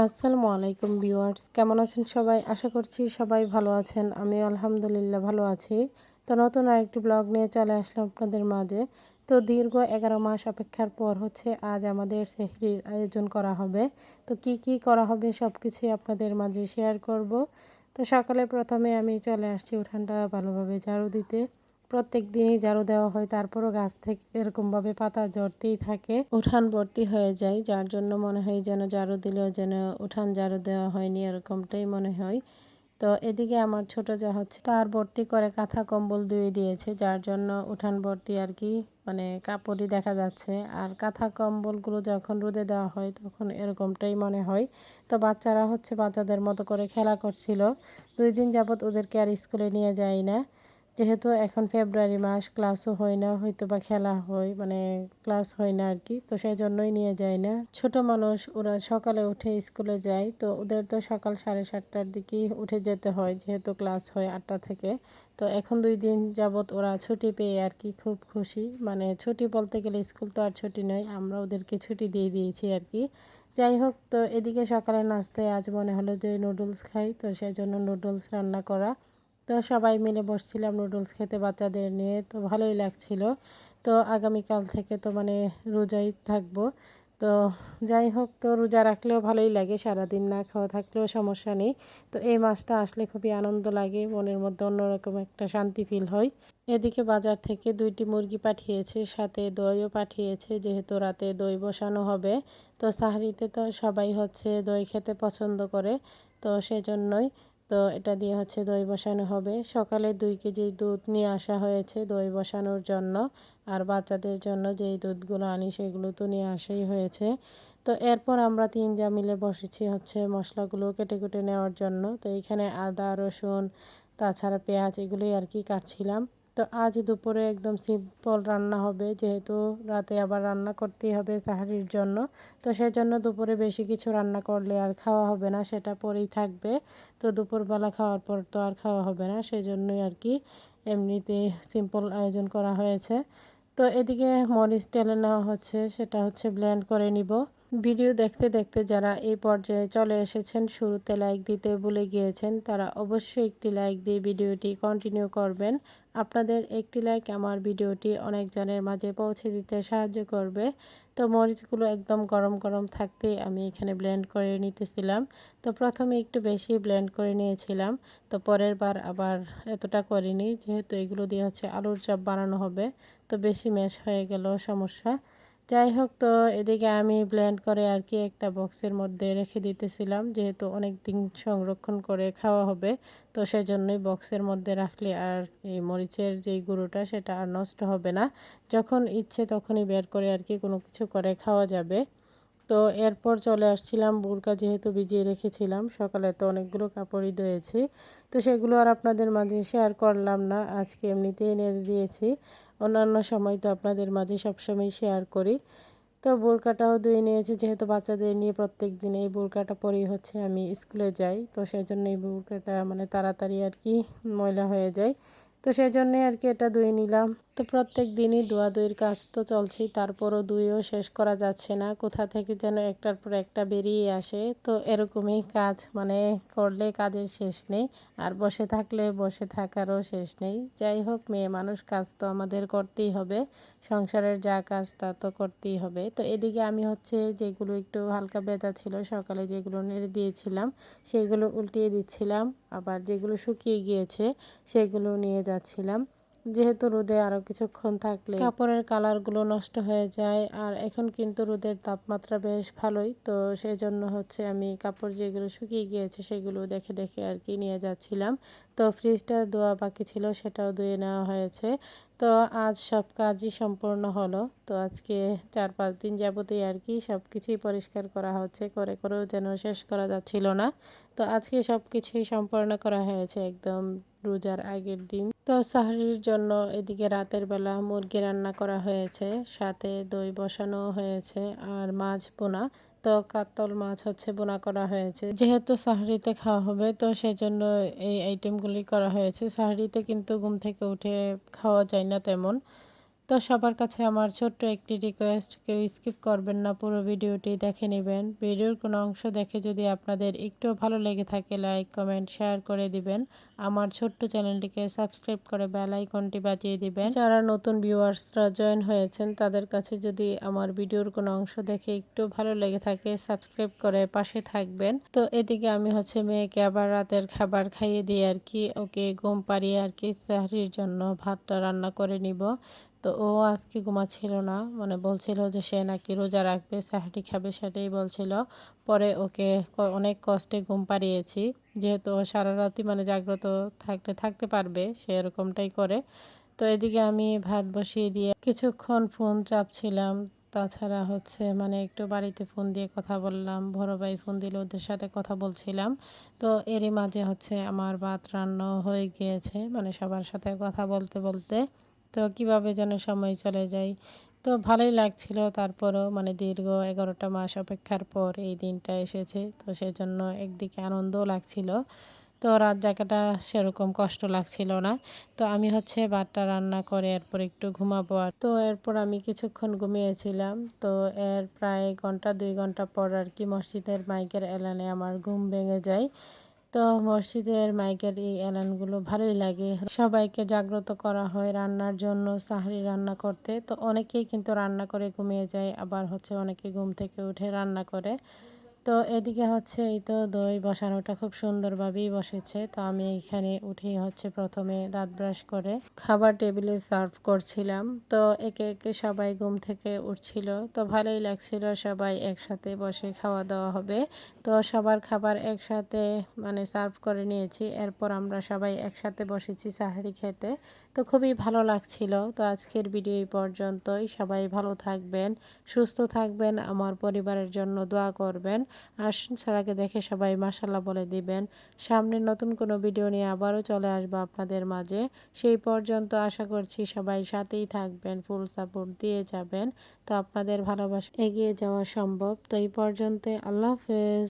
আসসালামু আলাইকুম ভিউয়ার্স, কেমন আছেন সবাই? আশা করছি সবাই ভালো আছেন। আমিও আলহামদুলিল্লাহ ভালো আছি। তো নতুন আরেকটি ব্লগ নিয়ে চলে আসলাম আপনাদের মাঝে। তো দীর্ঘ ১১ মাস অপেক্ষার পর আজ আমাদের সেহরির আয়োজন করা হবে। তো কি কি করা হবে সবকিছুই আপনাদের মাঝে শেয়ার করব। তো সকালে প্রথমে আমি চলে আসছি উঠানটা ভালোভাবে ঝাড়ু দিতে। প্রত্যেক দিনই ঝাড়ু দেওয়া হয়, তারপরও গাছ থেকে এরকমভাবে পাতা ঝরতেই থাকে, উঠান ভর্তি হয়ে যায়, যার জন্য মনে হয় যেন ঝাড়ু দিলেও যেন উঠান ঝাড়ু দেওয়া হয়নি, এরকমটাই মনে হয়। তো এদিকে আমার ছোট যা তার ভর্তি করে কাঁথা কম্বল ধুয়ে দিয়েছে, যার জন্য উঠান ভর্তি আর কি মানে কাপড়ই দেখা যাচ্ছে। আর কাঁথা কম্বলগুলো যখন রোদে দেওয়া হয় তখন এরকমটাই মনে হয়। তো বাচ্চারা বাচ্চাদের মতো করে খেলা করছিল। 2 দিন যাবৎ ওদেরকে আর স্কুলে নিয়ে যায় না, যেহেতু এখন ফেব্রুয়ারি মাস, ক্লাসও হয় না, হয়তো বা খেলা হয়, মানে ক্লাস হয় না আর কি। তো সেই জন্যই নিয়ে যায় না। ছোট মানুষ, ওরা সকালে উঠে স্কুলে যায়, তো ওদের তো সকাল 7:30টার দিকেই উঠে যেতে হয়, যেহেতু ক্লাস হয় 8টা থেকে। তো এখন 2 দিন যাবৎ ওরা ছুটি পেয়ে আর কি খুব খুশি। মানে ছুটি বলতে গেলে স্কুল তো আর ছুটি নয়, আমরা ওদেরকে ছুটি দিয়ে দিয়েছি আর কি। যাই হোক, তো এদিকে সকালে নাস্তায় আজ মনে হলো যে নুডলস খাই, তো সেই জন্য নুডলস রান্না করা। তো সবাই মিলে বসছিলাম নুডলস খেতে বাচ্চাদের নিয়ে, তো ভালোই লাগছিল। তো আগামীকাল থেকে তো মানে রোজাই থাকবো। তো যাই হোক, তো রোজা রাখলেও ভালোই লাগে, সারাদিন না খাওয়া থাকলেও সমস্যা নেই। তো এই মাসটা আসলে খুবই আনন্দ লাগে, মনের মধ্যে অন্যরকম একটা শান্তি ফিল হয়। এদিকে বাজার থেকে 2টি মুরগি পাঠিয়েছে, সাথে দইও পাঠিয়েছে, যেহেতু রাতে দই বসানো হবে। তো সাহরিতে তো সবাই দই খেতে পছন্দ করে, তো সেজন্যই তো এটা দিয়ে দই বসানো হবে। সকালে 2 কেজি দুধ নিয়ে আসা হয়েছে দই বসানোর জন্য। আর বাচ্চাদের জন্য যেই দুধগুলো আনি সেগুলো তো নিয়ে আসাই হয়েছে। তো এরপর আমরা 3 যা মিলে বসেছি মশলাগুলো কেটে কুটে নেওয়ার জন্য। তো এইখানে আদা, রসুন, তাছাড়া পেঁয়াজ এগুলোই আর কি কাটছিলাম। তো আজ দুপুরে একদম সিম্পল রান্না হবে, যেহেতু রাতে আবার রান্না করতেই হবে সাহারির জন্য। তো সেজন্য দুপুরে বেশি কিছু রান্না করলে আর খাওয়া হবে না, সেটা পরেই থাকবে। তো দুপুরবেলা খাওয়ার পর তো আর খাওয়া হবে না, সেজন্যই আর কি এমনিতে সিম্পল আয়োজন করা হয়েছে। তো এদিকে মরিচ টেলে নেওয়া সেটা ব্লেন্ড করে নিব। ভিডিও দেখতে দেখতে যারা এই পর্যায়ে চলে এসেছেন, শুরুতে লাইক দিতে ভুলে গিয়েছেন, তারা অবশ্যই একটি লাইক দিয়ে ভিডিওটি কন্টিনিউ করবেন। আপনাদের একটি লাইক আমার ভিডিওটি অনেকজনের মাঝে পৌঁছে দিতে সাহায্য করবে। তো মরিচগুলো একদম গরম গরম থাকতেই আমি এখানে ব্লেন্ড করে নিতেছিলাম। তো প্রথমে একটু বেশি ব্লেন্ড করে নিয়েছিলাম, তো পরের বার আবার এতটা করিনি, যেহেতু এগুলো দিয়ে আলুর চপ বানানো হবে। তো বেশি ম্যাশ হয়ে গেল, সমস্যা। যাই হোক, তো এদিকে আমি ব্লেন্ড করে আর কি একটা বক্সের মধ্যে রেখে দিতেছিলাম, যেহেতু অনেক দিন সংরক্ষণ করে খাওয়া হবে। তো সেজন্যই বক্সের মধ্যে রাখলে আর এই মরিচের যেই গুঁড়োটা সেটা আর নষ্ট হবে না। যখন ইচ্ছে তখনই বের করে আর কি কোনো কিছু করে খাওয়া যাবে। তো এরপর চলে আসছিলাম বোরকা, যেহেতু ভিজিয়ে রেখেছিলাম, সকালে তো অনেকগুলো কাপড়ই ধুয়েছি। তো সেগুলো আর আপনাদের মাঝে শেয়ার করলাম না, আজকে এমনিতেই নেড়ে দিয়েছি। অন্যান্য সময় তো আপনাদের মাঝে সবসময় শেয়ার করি। তো বোরকাটাও ধুয়ে নিয়েছি, যেহেতু বাচ্চাদের নিয়ে প্রত্যেক দিন এই বোরকাটা পরেই আমি স্কুলে যাই। তো সেজন্য এই বোরকাটা মানে তাড়াতাড়ি আর কি ময়লা হয়ে যায়। তো সেজন্যই আর কি এটা ধুয়ে নিলাম। তো প্রত্যেক দিনই ধোয়াধুয়ির কাজ তো চলছেই, তারপরও ধুয়েও শেষ করা যাচ্ছে না, কোথা থেকে যেন একটার পর একটা বেরিয়ে আসে। তো এরকমই কাজ, মানে করলে কাজের শেষ নেই, আর বসে থাকলে বসে থাকারও শেষ নেই। যাই হোক, মেয়ে মানুষ, কাজ তো আমাদের করতেই হবে, সংসারের যা কাজ তা তো করতেই হবে। তো এদিকে আমি যেগুলো একটু হালকা ভেজা ছিল সকালে, যেগুলো নেড়ে দিয়েছিলাম সেগুলো উল্টিয়ে দিচ্ছিলাম, আবার যেগুলো শুকিয়ে গিয়েছে সেগুলো নিয়ে যাচ্ছিলাম। যেহেতু রোদে আরও কিছুক্ষণ থাকলে কাপড়ের কালারগুলো নষ্ট হয়ে যায়, আর এখন কিন্তু রোদের তাপমাত্রা বেশ ভালোই, তো সেই জন্য আমি কাপড় যেগুলো শুকিয়ে গিয়েছে সেগুলো দেখে দেখে আর কি নিয়ে যাচ্ছিলাম। তো ফ্রিজটা ধোয়া বাকি ছিল, সেটাও ধুয়ে নেওয়া হয়েছে। তো আজ সব কাজই সম্পূর্ণ হলো। তো আজকে 4-5 দিন যাবতই আর কি সব কিছুই পরিষ্কার করা করে করেও যেন শেষ করা যাচ্ছিল না। তো আজকে সব কিছুই সম্পূর্ণ করা হয়েছে একদম রোজার আগের দিন। তো সাহরির জন্য এদিকে রাতের বেলা মুরগি রান্না করা হয়েছে, সাথে দই বসানো হয়েছে, আর মাছ বোনা। তো কাতল মাছ বোনা করা হয়েছে, যেহেতু সাহরিতে খাওয়া হবে, তো সেজন্য এই আইটেমগুলি করা হয়েছে। সাহরিতে কিন্তু ঘুম থেকে উঠে খাওয়া যায় না তেমন। তো সবার কাছে আমার ছোট্ট একটি রিকোয়েস্ট, কেউ স্কিপ করবেন না, পুরো ভিডিওটি দেখে নেবেন। ভিডিওর কোনো অংশ দেখে যদি আপনাদের একটু ভালো লেগে থাকে লাইক কমেন্ট শেয়ার করে দিবেন। আমার ছোট্ট চ্যানেলটিকে সাবস্ক্রাইব করে বেল আইকনটি বাজিয়ে দিবেন। যারা নতুন ভিউয়ার্সরা জয়েন হয়েছেন তাদের কাছে যদি আমার ভিডিওর কোনো অংশ দেখে একটু ভালো লেগে থাকে সাবস্ক্রাইব করে পাশে থাকবেন। তো এদিকে আমি মেয়েকে আবার রাতের খাবার খাইয়ে দিয়ে আর কি ওকে ঘুম পাড়িয়ে আর কি সেহরির জন্য ভাতটা রান্না করে নিব। তো ও আজকে ঘুমাচ্ছিল না, মানে বলছিল যে সে নাকি রোজা রাখবে, সাহারি খাবে, সেটাই বলছিল। পরে ওকে অনেক কষ্টে ঘুম পাড়িয়েছি, যেহেতু ও সারা রাতই মানে জাগ্রত থাকতে পারবে, সে এরকমটাই করে। তো এদিকে আমি ভাত বসিয়ে দিয়ে কিছুক্ষণ ফোন চাপছিলাম। তাছাড়া মানে একটু বাড়িতে ফোন দিয়ে কথা বললাম, বড় ভাই ফোন দিলে ওদের সাথে কথা বলছিলাম। তো এরই মাঝে আমার ভাত রান্না হয়ে গিয়েছে, মানে সবার সাথে কথা বলতে বলতে তো কিভাবে যেন সময় চলে যায়। তো ভালোই লাগছিল, তারপরও মানে দীর্ঘ 11টা মাস অপেক্ষার পর এই দিনটা এসেছে, তো সেজন্য একদিকে আনন্দও লাগছিল। তো রাত জাগাটা সেরকম কষ্ট লাগছিল না। তো আমি ভাতটা রান্না করে এরপর একটু ঘুমাবো। আর তো এরপর আমি কিছুক্ষণ ঘুমিয়েছিলাম। তো এর প্রায় ঘন্টা 2 ঘন্টা পর আর কি মসজিদের মাইকের এলানে আমার ঘুম ভেঙে যায়। তো মসজিদের মাইকের এই এলানগুলো ভালোই লাগে, সবাইকে জাগ্রত করা হয় রান্নার জন্য, সাহারি রান্না করতে। তো অনেকেই কিন্তু রান্না করে ঘুমিয়ে যায়, আবার অনেকে ঘুম থেকে উঠে রান্না করে। তো এদিকে এই তো দই বসানোটা খুব সুন্দরভাবেই বসেছে। তো আমি এখানে উঠেই প্রথমে দাঁত ব্রাশ করে খাবার টেবিলে সার্ভ করছিলাম। তো একে একে সবাই ঘুম থেকে উঠছিল, তো ভালোই লাগছিল, সবাই একসাথে বসে খাওয়া দাওয়া হবে। তো সবার খাবার একসাথে মানে সার্ভ করে নিয়েছি, এরপর আমরা সবাই একসাথে বসেছি সাহারি খেতে। তো খুবই ভালো লাগছিল। তো আজকের ভিডিও এই পর্যন্তই, সবাই ভালো থাকবেন, সুস্থ থাকবেন, আমার পরিবারের জন্য দোয়া করবেন। আর ছাড়াকে দেখে সবাই মাশাল্লাহ বলে দিবেন। সামনে নতুন কোনো ভিডিও নিয়ে আবারও চলে আসবো আপনাদের মাঝে। সেই পর্যন্ত আশা করছি সবাই সাথেই থাকবেন, ফুল সাপোর্ট দিয়ে যাবেন। তো আপনাদের ভালোবাসা এগিয়ে যাওয়া সম্ভব। তো এই পর্যন্ত আল্লাহ হাফেজ।